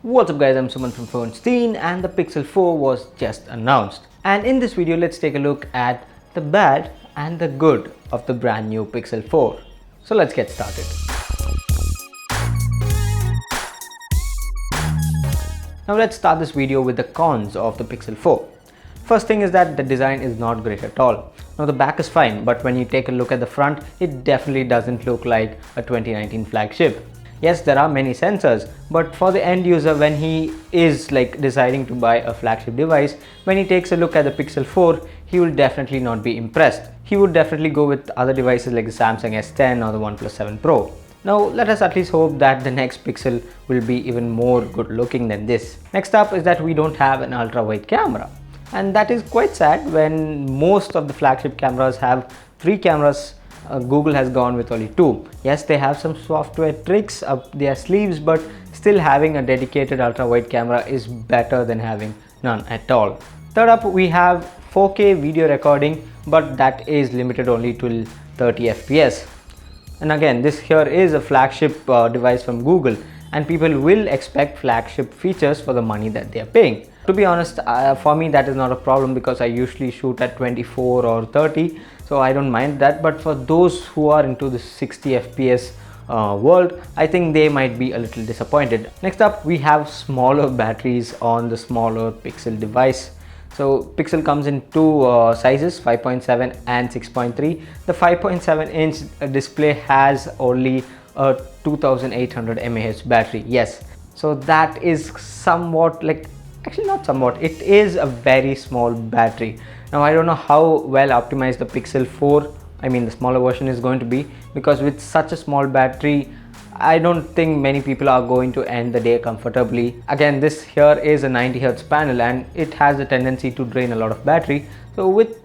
What's up guys, I'm Suman from Phonestein and the Pixel 4 was just announced. And in this video, let's take a look at the bad and the good of the brand new Pixel 4. So let's get started. Now let's start this video with the cons of the Pixel 4. First thing is that the design is not great at all. Now the back is fine, but when you take a look at the front, it definitely doesn't look like a 2019 flagship. Yes, there are many sensors, but for the end user, when he is deciding to buy a flagship device, when he takes a look at the Pixel 4, he will definitely not be impressed. He would definitely go with other devices like the Samsung S10 or the OnePlus 7 Pro. Now let us at least hope that the next Pixel will be even more good looking than this. Next up is that we don't have an ultra wide camera. And that is quite sad when most of the flagship cameras have 3 cameras. Google has gone with only 2. Yes, they have some software tricks up their sleeves, but still having a dedicated ultra wide camera is better than having none at all. Third up, we have 4K video recording, but that is limited only to 30 FPS. And again, this here is a flagship device from Google, and people will expect flagship features for the money that they are paying. To be honest, for me that is not a problem because I usually shoot at 24 or 30, so I don't mind that. But for those who are into the 60 FPS world, I think they might be a little disappointed. Next up, we have smaller batteries on the smaller Pixel device. So Pixel comes in 2 sizes, 5.7 and 6.3. The 5.7 inch display has only a 2800 mAh battery. Yes, so that is somewhat actually not somewhat, it is a very small battery. Now I don't know how well optimized the Pixel 4, I mean the smaller version, is going to be, because with such a small battery I don't think many people are going to end the day comfortably. Again, this here is a 90Hz panel and it has a tendency to drain a lot of battery. So with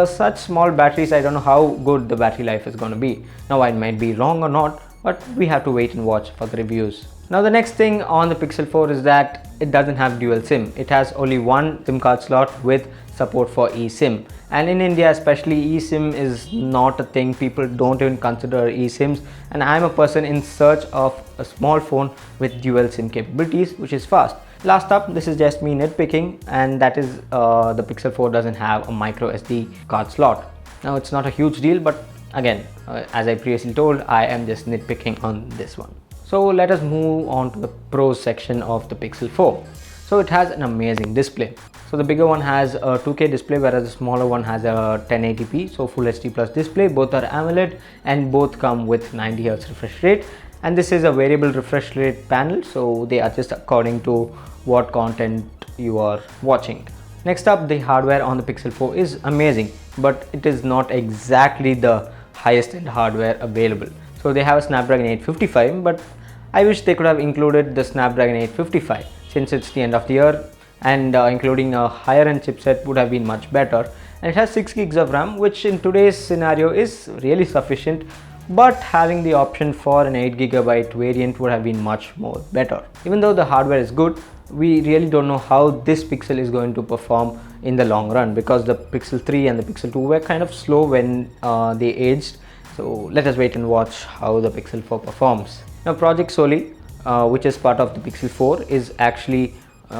such small batteries, I don't know how good the battery life is going to be. Now I might be wrong or not, but we have to wait and watch for the reviews. Now the next thing on the Pixel 4 is that it doesn't have dual SIM. It has only one SIM card slot with support for eSIM. And in India especially, eSIM is not a thing. People don't even consider eSIMs, and I'm a person in search of a small phone with dual SIM capabilities, which is fast. Last up, this is just me nitpicking, and that is the Pixel 4 doesn't have a micro SD card slot. Now it's not a huge deal, but again, as I previously told, I am just nitpicking on this one. So let us move on to the pros section of the Pixel 4. So it has an amazing display. So the bigger one has a 2K display, whereas the smaller one has a 1080p, so Full HD Plus display. Both are AMOLED and both come with 90Hz refresh rate. And this is a variable refresh rate panel, so they adjust according to what content you are watching. Next up, the hardware on the Pixel 4 is amazing, but it is not exactly the highest end hardware available. So they have a Snapdragon 855, but I wish they could have included the Snapdragon 855 since it's the end of the year, and including a higher end chipset would have been much better. And it has 6 gigs of RAM, which in today's scenario is really sufficient, but having the option for an 8GB variant would have been much more better. Even though the hardware is good, we really don't know how this Pixel is going to perform in the long run, because the Pixel 3 and the Pixel 2 were kind of slow when they aged. So let us wait and watch how the Pixel 4 performs. Now Project Soli, which is part of the Pixel 4, is actually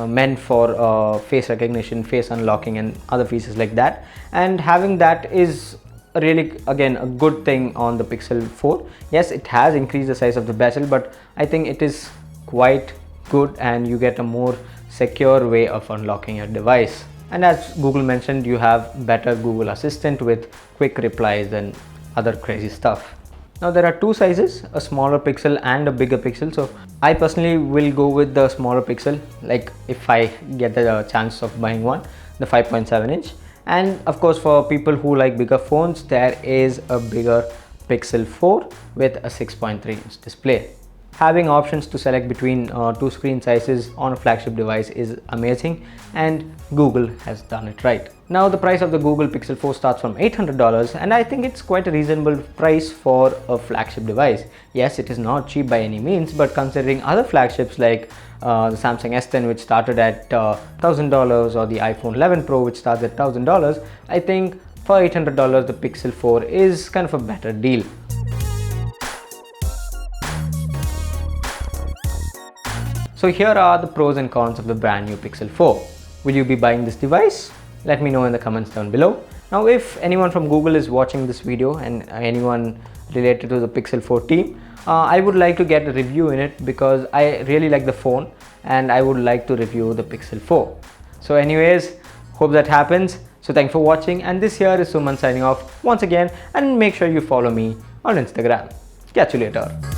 meant for face recognition, face unlocking and other features like that, and having that is really again a good thing on the Pixel 4. Yes, it has increased the size of the bezel, but I think it is quite good and you get a more secure way of unlocking your device. And as Google mentioned, you have better Google Assistant with quick replies and other crazy stuff. Now there are 2 sizes, a smaller Pixel and a bigger Pixel. So I personally will go with the smaller Pixel, like if I get the chance of buying one, the 5.7 inch. And of course, for people who like bigger phones, there is a bigger Pixel 4 with a 6.3 inch display. Having options to select between 2 screen sizes on a flagship device is amazing, and Google has done it right. Now the price of the Google Pixel 4 starts from $800, and I think it's quite a reasonable price for a flagship device. Yes, it is not cheap by any means, but considering other flagships like the Samsung S10, which started at $1,000, or the iPhone 11 Pro, which starts at $1,000, I think for $800 the Pixel 4 is kind of a better deal. So here are the pros and cons of the brand new Pixel 4. Will you be buying this device? Let me know in the comments down below. Now if anyone from Google is watching this video and anyone related to the Pixel 4 team, I would like to get a review in it because I really like the phone and I would like to review the Pixel 4. So anyways, hope that happens. So thanks for watching, and this here is Suman signing off once again, and make sure you follow me on Instagram. Catch you later.